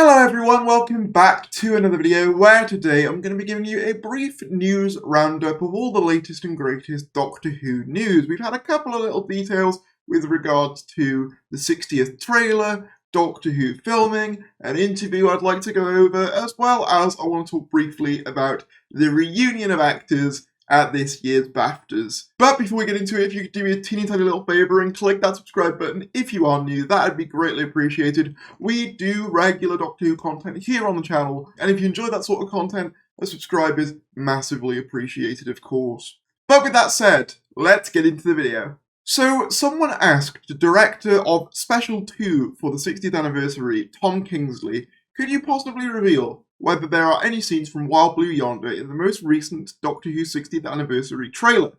Hello everyone, welcome back to another video where today I'm going to be giving you a brief news roundup of all the latest and greatest Doctor Who news. We've had a couple of little details with regards to the 60th trailer, Doctor Who filming, an interview I'd like to go over, as well as I want to talk briefly about the reunion of actors at this year's BAFTAs. But before we get into it, if you could do me a teeny tiny little favour and click that subscribe button if you are new, that would be greatly appreciated. We do regular Doctor Who content here on the channel, and if you enjoy that sort of content, a subscribe is massively appreciated, of course. But with that said, let's get into the video. So, someone asked the director of Special 2 for the 60th anniversary, Tom Kingsley, could you possibly reveal whether there are any scenes from Wild Blue Yonder in the most recent Doctor Who 60th anniversary trailer?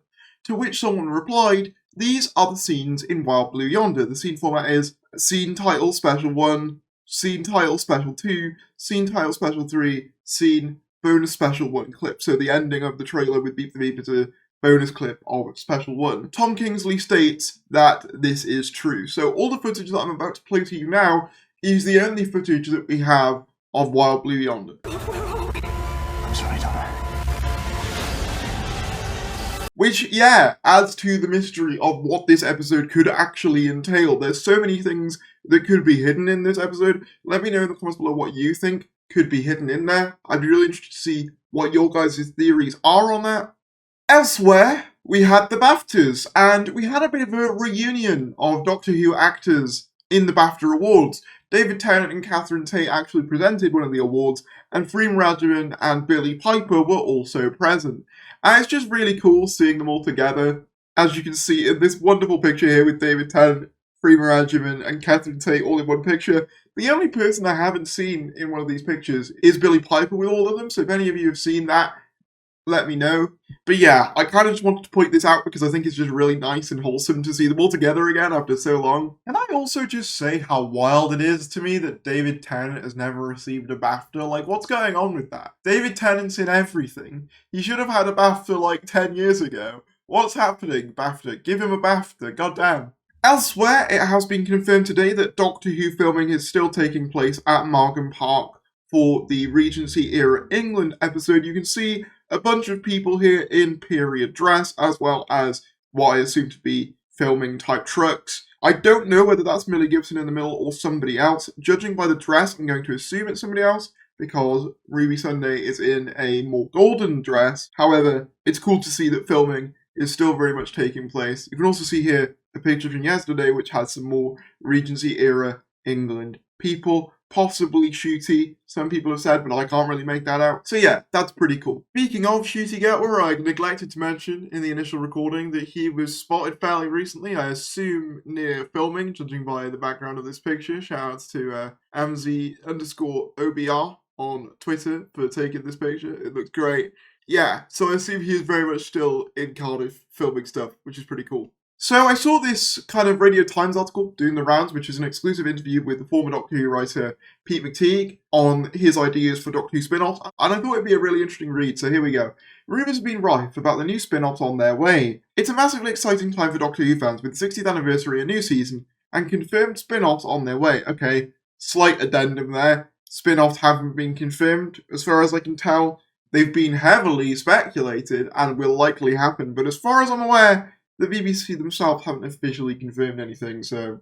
To which someone replied, these are the scenes in Wild Blue Yonder. The scene format is scene title special 1, scene title special 2, scene title special 3, scene bonus special 1 clip. So the ending of the trailer with Beep the Beep is a bonus clip of special 1. Tom Kingsley states that this is true. So all the footage that I'm about to play to you now is the only footage that we have of Wild Blue Yonder. I'm sorry, Donna. Which, yeah, adds to the mystery of what this episode could actually entail. There's so many things that could be hidden in this episode. Let me know in the comments below what you think could be hidden in there. I'd be really interested to see what your guys' theories are on that. Elsewhere, we had the BAFTAs, and we had a bit of a reunion of Doctor Who actors in the BAFTA Awards. David Tennant and Catherine Tate actually presented one of the awards, and Freem Rajavan and Billie Piper were also present. And it's just really cool seeing them all together. As you can see in this wonderful picture here with David Tennant, Freem Rajavan and Catherine Tate all in one picture. The only person I haven't seen in one of these pictures is Billie Piper with all of them, so if any of you have seen that, let me know. But yeah, I kind of just wanted to point this out because I think it's just really nice and wholesome to see them all together again after so long. And I also just say how wild it is to me that David Tennant has never received a BAFTA. Like, what's going on with that? David Tennant's in everything. He should have had a BAFTA like 10 years ago. What's happening, BAFTA? Give him a BAFTA, goddamn. Elsewhere, it has been confirmed today that Doctor Who filming is still taking place at Margam Park for the Regency Era England episode. You can see a bunch of people here in period dress, as well as what I assume to be filming type trucks. I don't know whether that's Millie Gibson in the middle or somebody else. Judging by the dress, I'm going to assume it's somebody else, because Ruby Sunday is in a more golden dress. However, it's cool to see that filming is still very much taking place. You can also see here a picture from yesterday, which has some more Regency Era England people. Possibly Shooty, some people have said, but I can't really make that out. So yeah, that's pretty cool. Speaking of Shooty Gatwa, I neglected to mention in the initial recording that he was spotted fairly recently, I assume near filming, judging by the background of this picture. Shoutouts to Amzy_OBR on Twitter for taking this picture. It looks great. Yeah, so I assume he is very much still in Cardiff filming stuff, which is pretty cool. So I saw this kind of Radio Times article doing the rounds, which is an exclusive interview with the former Doctor Who writer Pete McTeague on his ideas for Doctor Who spin-offs, and I thought it'd be a really interesting read, so here we go. Rumours have been rife about the new spin-offs on their way. It's a massively exciting time for Doctor Who fans with the 60th anniversary, a new season, and confirmed spin-offs on their way. Okay, slight addendum there. Spin-offs haven't been confirmed, as far as I can tell. They've been heavily speculated and will likely happen, but as far as I'm aware, the BBC themselves haven't officially confirmed anything, so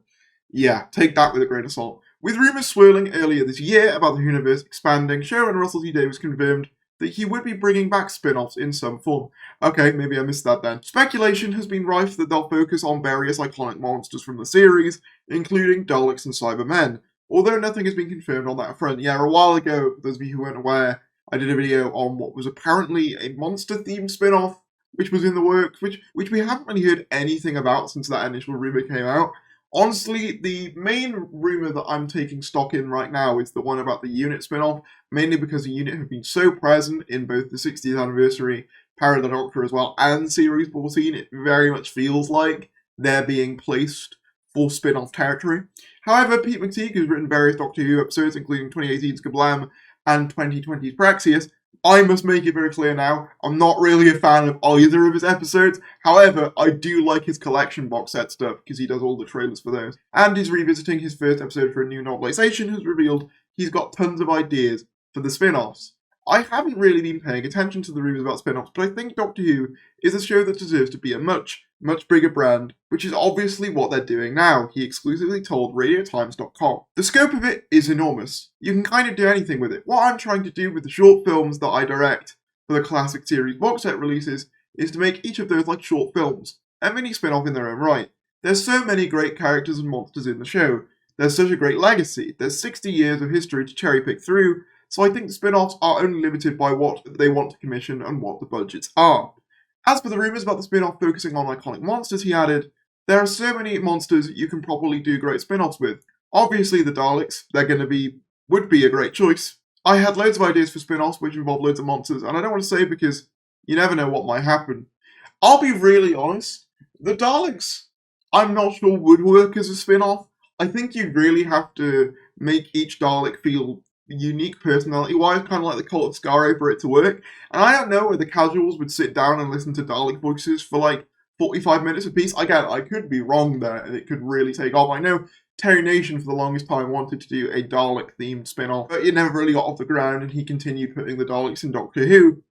yeah, take that with a grain of salt. With rumours swirling earlier this year about the universe expanding, showrunner Russell T Davies confirmed that he would be bringing back spin-offs in some form. Okay, maybe I missed that then. Speculation has been rife that they'll focus on various iconic monsters from the series, including Daleks and Cybermen, although nothing has been confirmed on that front. Yeah, a while ago, for those of you who weren't aware, I did a video on what was apparently a monster-themed spin-off, which was in the works, which we haven't really heard anything about since that initial rumour came out. Honestly, the main rumour that I'm taking stock in right now is the one about the Unit spin-off, mainly because the Unit have been so present in both the 60th anniversary, Power of the Doctor as well, and Series 14, it very much feels like they're being placed for spin-off territory. However, Pete McTeague, who's written various Doctor Who episodes, including 2018's Kablam and 2020's Praxius, I must make it very clear now, I'm not really a fan of either of his episodes. However, I do like his collection box set stuff, because he does all the trailers for those. And he's revisiting his first episode for a new novelisation, has revealed he's got tons of ideas for the spin-offs. I haven't really been paying attention to the rumours about spin-offs, but I think Doctor Who is a show that deserves to be a much bigger brand, which is obviously what they're doing now, he exclusively told RadioTimes.com. The scope of it is enormous. You can kind of do anything with it. What I'm trying to do with the short films that I direct for the classic series box set releases is to make each of those like short films, a mini spin-off in their own right. There's so many great characters and monsters in the show. There's such a great legacy. There's 60 years of history to cherry pick through, so I think the spin-offs are only limited by what they want to commission and what the budgets are. As for the rumours about the spin-off focusing on iconic monsters, he added, there are so many monsters you can probably do great spin-offs with. Obviously the Daleks, would be a great choice. I had loads of ideas for spin-offs which involve loads of monsters, and I don't want to say because you never know what might happen. I'll be really honest, the Daleks, I'm not sure would work as a spin-off. I think you'd really have to make each Dalek feel unique personality-wise, kind of like the Cult of Skaro for it to work. And I don't know whether casuals would sit down and listen to Dalek voices for like 45 minutes apiece. Again, I could be wrong there, and it could really take off. I know Terry Nation for the longest time wanted to do a Dalek-themed spin-off, but it never really got off the ground, and he continued putting the Daleks in Doctor Who.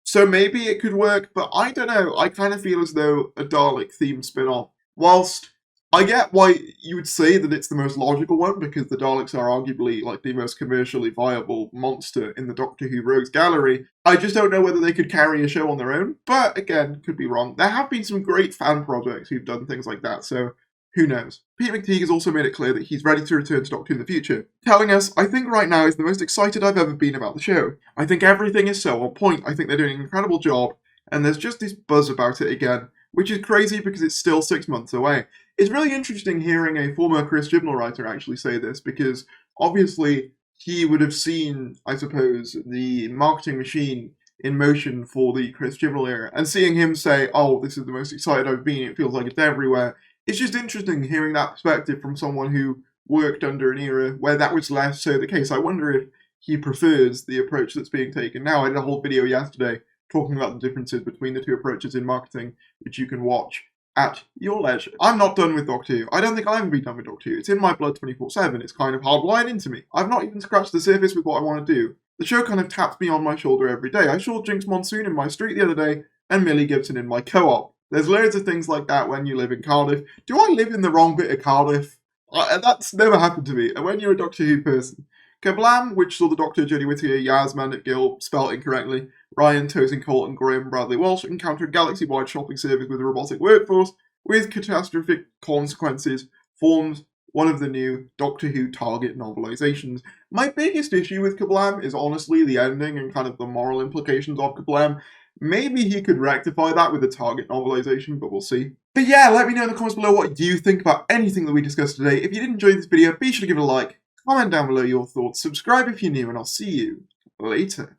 So maybe it could work, but I don't know. I kind of feel as though a Dalek-themed spin-off, whilst I get why you would say that it's the most logical one, because the Daleks are arguably like the most commercially viable monster in the Doctor Who Rogues Gallery. I just don't know whether they could carry a show on their own, but again, could be wrong. There have been some great fan projects who've done things like that, so who knows. Pete McTeague has also made it clear that he's ready to return to Doctor Who in the future, telling us, I think right now is the most excited I've ever been about the show. I think everything is so on point, I think they're doing an incredible job, and there's just this buzz about it again, which is crazy because it's still 6 months away. It's really interesting hearing a former Chris Chibnall writer actually say this, because obviously he would have seen, I suppose, the marketing machine in motion for the Chris Chibnall era, and seeing him say, oh, this is the most excited I've been, it feels like it's everywhere. It's just interesting hearing that perspective from someone who worked under an era where that was less so the case. I wonder if he prefers the approach that's being taken now. I did a whole video yesterday talking about the differences between the two approaches in marketing, which you can watch at your leisure. I'm not done with Doctor Who. I don't think I'll ever be done with Doctor Who. It's in my blood 24/7. It's kind of hardwired into me. I've not even scratched the surface with what I want to do. The show kind of taps me on my shoulder every day. I saw Jinx Monsoon in my street the other day, and Millie Gibson in my co-op. There's loads of things like that when you live in Cardiff. Do I live in the wrong bit of Cardiff? That's never happened to me. And when you're a Doctor Who person, Kablam, which saw the Doctor, Jodie Whittaker, Yaz, Mandip Gill, spelt incorrectly, Ryan, Tosin Colt, and Graham Bradley Walsh encountered a galaxy-wide shopping service with a robotic workforce with catastrophic consequences, forms one of the new Doctor Who target novelizations. My biggest issue with Kablam is honestly the ending and kind of the moral implications of Kablam. Maybe he could rectify that with a target novelization, but we'll see. But yeah, let me know in the comments below what you think about anything that we discussed today. If you did enjoy this video, be sure to give it a like, comment down below your thoughts, subscribe if you're new, and I'll see you later.